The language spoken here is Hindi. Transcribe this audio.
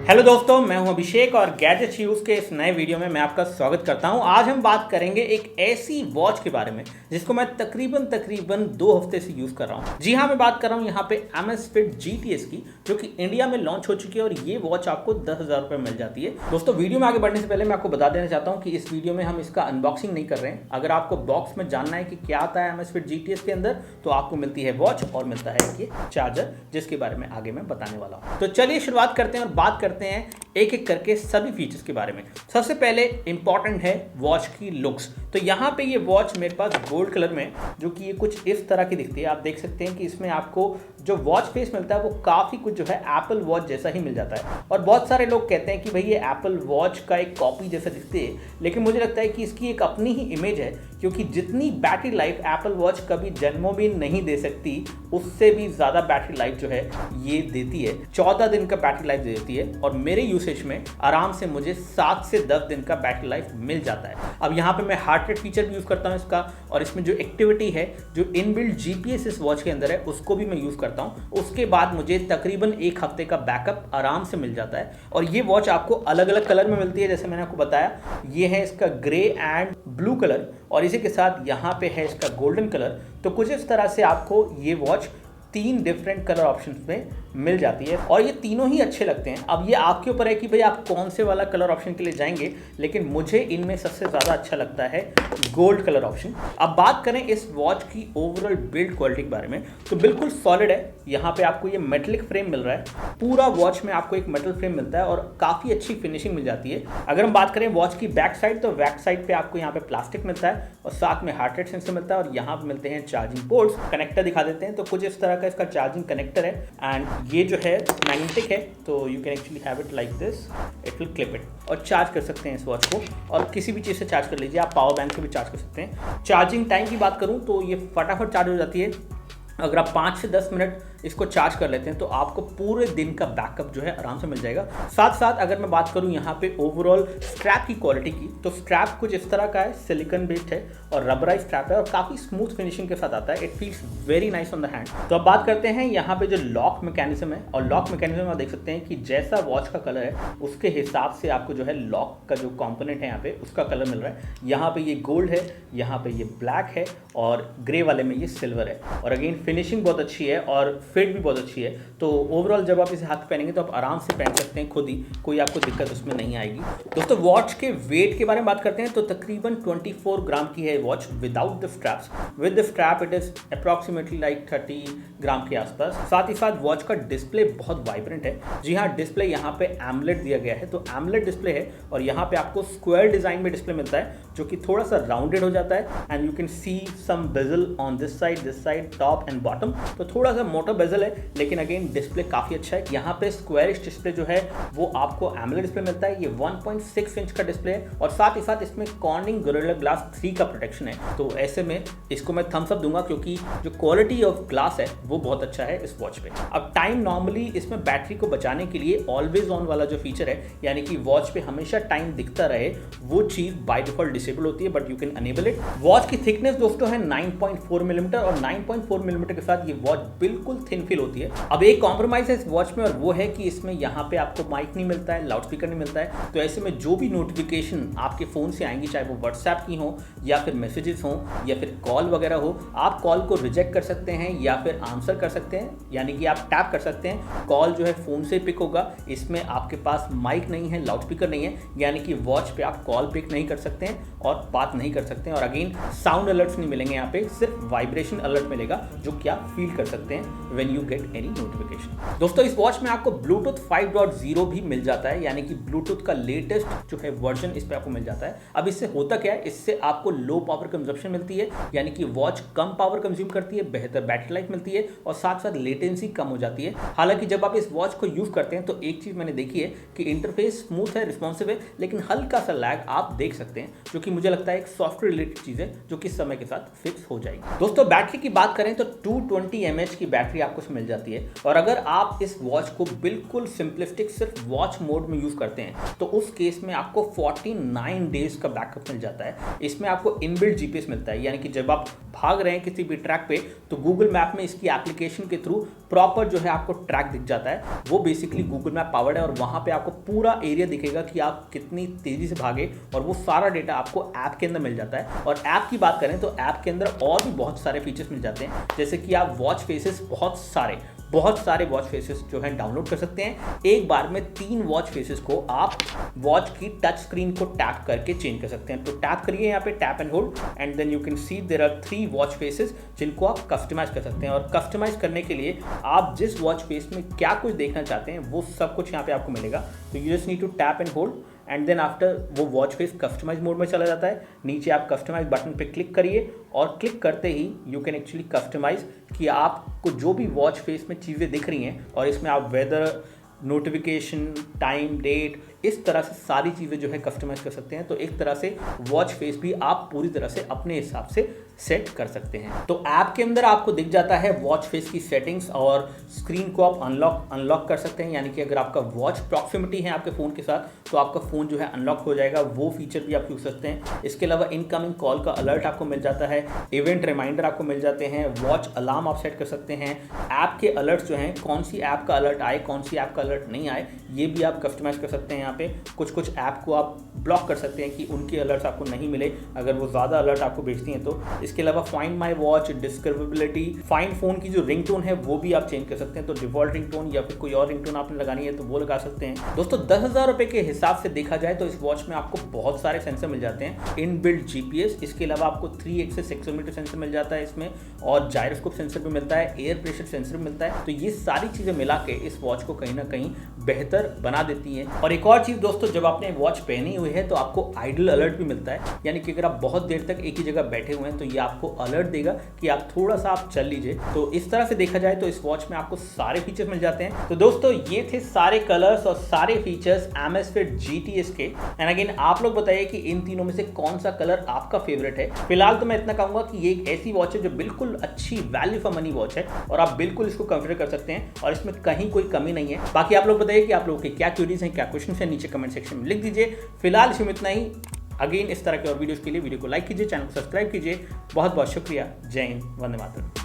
हेलो दोस्तों, मैं हूं अभिषेक और गैजेट्स यूज के इस नए वीडियो में मैं आपका स्वागत करता हूं। आज हम बात करेंगे एक ऐसी वॉच के बारे में जिसको मैं तकरीबन 2 हफ्ते से यूज कर रहा हूं। जी हां, मैं बात कर रहा हूं यहां पे Amazfit GTS की, जो कि इंडिया में लॉन्च हो चुकी है और ये वॉच आपको 10,000 रुपये मिल जाती है। दोस्तों, वीडियो में आगे बढ़ने से पहले मैं आपको बता देना चाहता हूँ कि इस वीडियो में हम इसका अनबॉक्सिंग नहीं कर रहे हैं। अगर आपको बॉक्स में जानना है कि क्या आता है Amazfit GTS के अंदर, तो आपको मिलती है वॉच और मिलता है ये चार्जर, जिसके बारे में आगे मैं बताने वाला हूँ। तो चलिए शुरुआत करते हैं और बात करते हैं एक एक करके सभी फीचर्स के बारे में। सबसे पहले इंपॉर्टेंट है वॉच की लुक्स। तो यहाँ पे ये वॉच मेरे पास गोल्ड कलर में, जो कि ये कुछ इस तरह की दिखती है। आप देख सकते हैं कि इसमें आपको जो वॉच फेस मिलता है वो काफ़ी कुछ जो है एप्पल वॉच जैसा ही मिल जाता है। और बहुत सारे लोग कहते हैं कि भाई ये एप्पल वॉच का एक कॉपी जैसा दिखती है, लेकिन मुझे लगता है कि इसकी एक अपनी ही इमेज है, क्योंकि जितनी बैटरी लाइफ एप्पल वॉच कभी जन्मों भी नहीं दे सकती, उससे भी ज़्यादा बैटरी लाइफ जो है ये देती है। 14 दिन का बैटरी लाइफ देती है और मेरे यूसेज में आराम से मुझे 7 से 10 दिन का बैटरी लाइफ मिल जाता है। अब यहाँ पे मैं हार्ट रेट फीचर भी यूज़ करता हूँ इसका, और इसमें जो एक्टिविटी है, जो इनबिल्ट जीपीएस इस वॉच के अंदर है, उसको भी मैं यूज़ करता हूँ। उसके बाद मुझे तकरीबन 1 हफ्ते का बैकअप आराम से मिल जाता है। और ये वॉच आपको अलग अलग कलर में मिलती है, जैसे मैंने आपको बताया। ये है इसका ग्रे एंड ब्लू कलर, और इसी के साथ यहाँ पे है इसका गोल्डन कलर। तो कुछ इस तरह से आपको ये वॉच 3 डिफरेंट कलर ऑप्शंस में मिल जाती है, और ये तीनों ही अच्छे लगते हैं। अब ये आपके ऊपर है कि भाई आप कौन से वाला कलर ऑप्शन के लिए जाएंगे, लेकिन मुझे इनमें सबसे ज़्यादा अच्छा लगता है गोल्ड कलर ऑप्शन। अब बात करें इस वॉच की ओवरऑल बिल्ड क्वालिटी के बारे में, तो बिल्कुल सॉलिड है। यहाँ पे आपको ये मेटलिक फ्रेम मिल रहा है, पूरा वॉच में आपको एक मेटल फ्रेम मिलता है और काफ़ी अच्छी फिनिशिंग मिल जाती है। अगर हम बात करें वॉच की बैक साइड, तो बैक साइड पे आपको यहाँ पे प्लास्टिक मिलता है और साथ में हार्ट रेट सेंसर मिलता है, और यहाँ पे मिलते हैं चार्जिंग पोर्ट्स। कनेक्टर दिखा देते हैं, तो कुछ इस तरह का इसका चार्जिंग कनेक्टर है, एंड ये जो है मैग्नेटिक है, तो you can actually have it like this, it will clip it. और चार्ज कर सकते हैं इस वॉच को, और किसी भी चीज़ से चार्ज कर लीजिए। आप पावर बैंक से भी चार्ज कर सकते हैं। चार्जिंग टाइम की बात करूँ तो ये फटाफट चार्ज हो जाती है। अगर आप 5 से 10 मिनट इसको चार्ज कर लेते हैं तो आपको पूरे दिन का बैकअप जो है आराम से मिल जाएगा। साथ साथ अगर मैं बात करूं यहाँ पे ओवरऑल स्ट्रैप की क्वालिटी की, तो स्ट्रैप कुछ इस तरह का है, सिलिकॉन बेस्ड है और रबराइज स्ट्रैप है, और काफ़ी स्मूथ फिनिशिंग के साथ आता है। It feels very nice on the hand. तो अब बात करते हैं यहाँ पे जो लॉक मैकेनिज्म है, और लॉक मैकेनिज्म में आप देख सकते हैं कि जैसा वॉच का कलर है उसके हिसाब से आपको जो है लॉक का जो कॉम्पोनेंट है यहाँ पे उसका कलर मिल रहा है। यहाँ पे ये गोल्ड है, यहाँ पे ये ब्लैक है, और ग्रे वाले में ये सिल्वर है। और अगेन फिनिशिंग बहुत अच्छी है और फिट भी बहुत अच्छी है। तो ओवरऑल जब आप इसे हाथ पहनेंगे तो आप आराम से पहन सकते हैं खुद ही, कोई आपको दिक्कत उसमें नहीं आएगी। दोस्तों, वॉच के वेट के बारे में बात करते हैं तो तकरीबन 24 ग्राम की है watch without the straps. With the strap it is approximately like 30 ग्राम के आसपास। साथ ही साथ वॉच का डिस्प्ले बहुत वाइब्रेंट है। जी हाँ, डिस्प्ले यहाँ पे एमोलेड दिया गया है, तो एमोलेड डिस्प्ले है, और यहाँ पे आपको स्क्वायर डिजाइन में डिस्प्ले मिलता है, जो कि थोड़ा सा राउंडेड हो जाता है। And you can see some bezel on this side, top and bottom. तो थोड़ा सा मोटा बेजल है, लेकिन अगेन डिस्प्ले काफ़ी अच्छा है। यहाँ पे स्क्वायरिश डिस्प्ले जो है वो आपको एमोलेड डिस्प्ले मिलता है। ये 1.6 इंच का डिस्प्ले है, और साथ ही साथ इसमें कॉर्निंग गोरिल्ला ग्लास 3 का प्रोटेक्शन है। तो ऐसे में इसको मैं थम्स अप दूंगा, क्योंकि जो क्वालिटी ऑफ ग्लास है वो बहुत अच्छा है इस वॉच पे। अब टाइम, नॉर्मली इसमें बैटरी को बचाने के लिए ऑलवेज ऑन वाला जो फीचर है, यानी कि वॉच पे हमेशा टाइम दिखता रहे, वो चीज़ बाय डिफॉल्ट डिसेबल होती है, but you can enable it. Watch की थिकनेस दोस्तों है 9.4 मिलीमीटर, और 9.4 मिलीमीटर के साथ ये वॉच बिल्कुल थिन फील होती है। अब एक कॉम्प्रोमाइज है इस वॉच में, और वो है कि इसमें यहाँ पे आपको माइक नहीं मिलता है, लाउड स्पीकर नहीं मिलता है। तो ऐसे में जो भी नोटिफिकेशन आपके फ़ोन से आएंगी, चाहे वो व्हाट्सएप की हो या फिर मैसेजेस हो या फिर कॉल वगैरह हो, आप कॉल को रिजेक्ट कर सकते हैं या फिर आंसर कर सकते हैं, यानी कि आप टैप कर सकते हैं। कॉल जो है फ़ोन से पिक होगा। इसमें आपके पास माइक नहीं है, लाउड स्पीकर नहीं है, यानी कि वॉच पे आप कॉल पिक नहीं कर सकते हैं और बात नहीं कर सकते हैं। और अगेन साउंड अलर्ट्स नहीं मिलेंगे, यहाँ पे सिर्फ वाइब्रेशन अलर्ट मिलेगा, जो कि आप फील कर सकते हैं when you get any notification. दोस्तों, इस वॉच में आपको ब्लूटूथ 5.0 भी मिल जाता है, यानी कि ब्लूटूथ का लेटेस्ट जो है वर्जन इस पे आपको मिल जाता है। अब इससे होता क्या है, इससे आपको लो पावर कंजप्शन मिलती है, यानी कि वॉच कम पावर कंज्यूम करती है, बेहतर बैटरी लाइफ मिलती है, और साथ साथ लेटेंसी कम हो जाती है। हालांकि जब आप इस वॉच को यूज करते हैं तो एक चीज मैंने देखी है कि इंटरफेस स्मूथ है, रिस्पॉन्सिव है, लेकिन हल्का सा लैग आप देख सकते हैं, जो कि मुझे लगता है एक सॉफ्टवेयर रिलेटेड चीज है, जो कि समय के साथ फिक्स हो जाएगी। दोस्तों, बैटरी की बात करें तो 220 mAh की बैटरी आपको मिल जाती है, और अगर आप इस वॉच को बिल्कुल सिंपलिस्टिक सिर्फ वॉच मोड में यूज करते हैं तो उस केस में आपको 49 डेज का बैकअप मिल जाता है। इसमें आपको इनबिल्ट जीपीएस मिलता है, यानी कि जब आप भाग रहे हैं किसी भी ट्रैक पे तो गूगल मैप में इसकी एप्लीकेशन के थ्रू प्रॉपर जो है आपको ट्रैक दिख जाता है। वो बेसिकली गूगल मैप पावर्ड है और वहाँ पे आपको पूरा एरिया दिखेगा कि आप कितनी तेज़ी से भागे, और वो सारा डेटा आपको ऐप के अंदर मिल जाता है। और ऐप की बात करें तो ऐप के अंदर और भी बहुत सारे फीचर्स मिल जाते हैं, जैसे कि आप वॉच फेसेस बहुत सारे वॉच फेसेस जो है डाउनलोड कर सकते हैं। एक बार में 3 वॉच फेसेस को आप वॉच की टच स्क्रीन को टैप करके चेंज कर सकते हैं। तो टैप करिए यहाँ पे, tap and hold, and then you can see there are 3 watch faces जिनको आप कस्टमाइज कर सकते हैं। और कस्टमाइज करने के लिए आप जिस वॉच फेस में क्या कुछ देखना चाहते हैं वो सब कुछ यहाँ पे आपको मिलेगा। तो you just need to tap and hold, and then after वो वॉच फेस कस्टमाइज मोड में चला जाता है। नीचे आप कस्टमाइज बटन पे क्लिक करिए और क्लिक करते ही यू कैन एक्चुअली कस्टमाइज कि आपको जो भी वॉच फेस में चीज़ें दिख रही हैं, और इसमें आप वेदर, नोटिफिकेशन, टाइम, डेट, इस तरह से सारी चीज़ें जो है कस्टमाइज कर सकते हैं। तो एक तरह से वॉच फेस भी आप पूरी तरह से अपने हिसाब से सेट कर सकते हैं। तो ऐप के अंदर आपको दिख जाता है वॉच फेस की सेटिंग्स, और स्क्रीन को आप अनलॉक कर सकते हैं। यानी कि अगर आपका वॉच प्रॉक्सिमिटी है आपके फ़ोन के साथ तो आपका फ़ोन जो है अनलॉक हो जाएगा, वो फीचर भी आप यूज सकते हैं। इसके अलावा इनकमिंग कॉल का अलर्ट आपको मिल जाता है, इवेंट रिमाइंडर आपको मिल जाते हैं, वॉच अलार्म आप सेट कर सकते हैं। ऐप के अलर्ट्स जो हैं, कौन सी ऐप का अलर्ट आए, कौन सी ऐप का अलर्ट नहीं आए, ये भी आप कस्टमाइज कर सकते हैं। यहाँ पे कुछ ऐप को आप ब्लॉक कर सकते हैं कि उनके अलर्ट्स आपको नहीं मिले अगर वो ज़्यादा अलर्ट आपको भेजती हैं तो। इसके अलावा find my watch, discoverability, find phone की जो रिंगटोन है वो भी आप चेंज कर सकते हैं। तो डिफॉल्ट रिंगटोन या फिर कोई और रिंगटोन आपने लगानी है तो वो लगा सकते हैं। दोस्तों 10,000 रुपए के हिसाब से देखा जाए तो इस वॉच में आपको बहुत सारे सेंसर मिल जाते हैं। इनबिल्ट जीपीएस, इसके अलावा आपको 3 एक्सिस एक्सेलेरोमीटर सेंसर मिल जाता है इसमें, और जायरोस्कोप सेंसर भी मिलता है, एयर प्रेशर सेंसर मिलता है। तो ये सारी चीज़ें मिला के इस वॉच को कहीं ना कहीं बेहतर बना देती हैं। और एक और चीज़ दोस्तों, जब आपने वॉच पहनी हुई है तो आपको आइडल अलर्ट भी मिलता है। यानी कि अगर आप बहुत देर तक एक ही जगह बैठे हुए हैं तो ये आपको अलर्ट देगा कि आप थोड़ा सा आप चल लीजिए। तो इस तरह से देखा जाए तो इस वॉच में आपको सारे फीचर्स मिल जाते हैं। तो दोस्तों ये थे सारे कलर्स और सारे फीचर्स Amazfit GTS के। एंड अगेन आप लोग बताइए कि इन तीनों में से कौन सा कलर आपका फेवरेट है। फिलहाल तो मैं इतना कहूंगा कि ये एक ऐसी वॉच है जो बिल्कुल अच्छी वैल्यू फॉर मनी वॉच है, और आप बिल्कुल इसको कंसिडर कर सकते हैं और इसमें कहीं कोई कमी नहीं है। बाकी आप लोग बताइए कि आप लोगों के क्या क्वेरीज हैं, क्या क्वेश्चन है, नीचे कमेंट सेक्शन में लिख दीजिए। फिलहाल इसमें इतना ही। अगेन इस तरह के और वीडियोस के लिए वीडियो को लाइक कीजिए, चैनल को सब्सक्राइब कीजिए। बहुत बहुत शुक्रिया। जय हिंद, वंदे मातरम।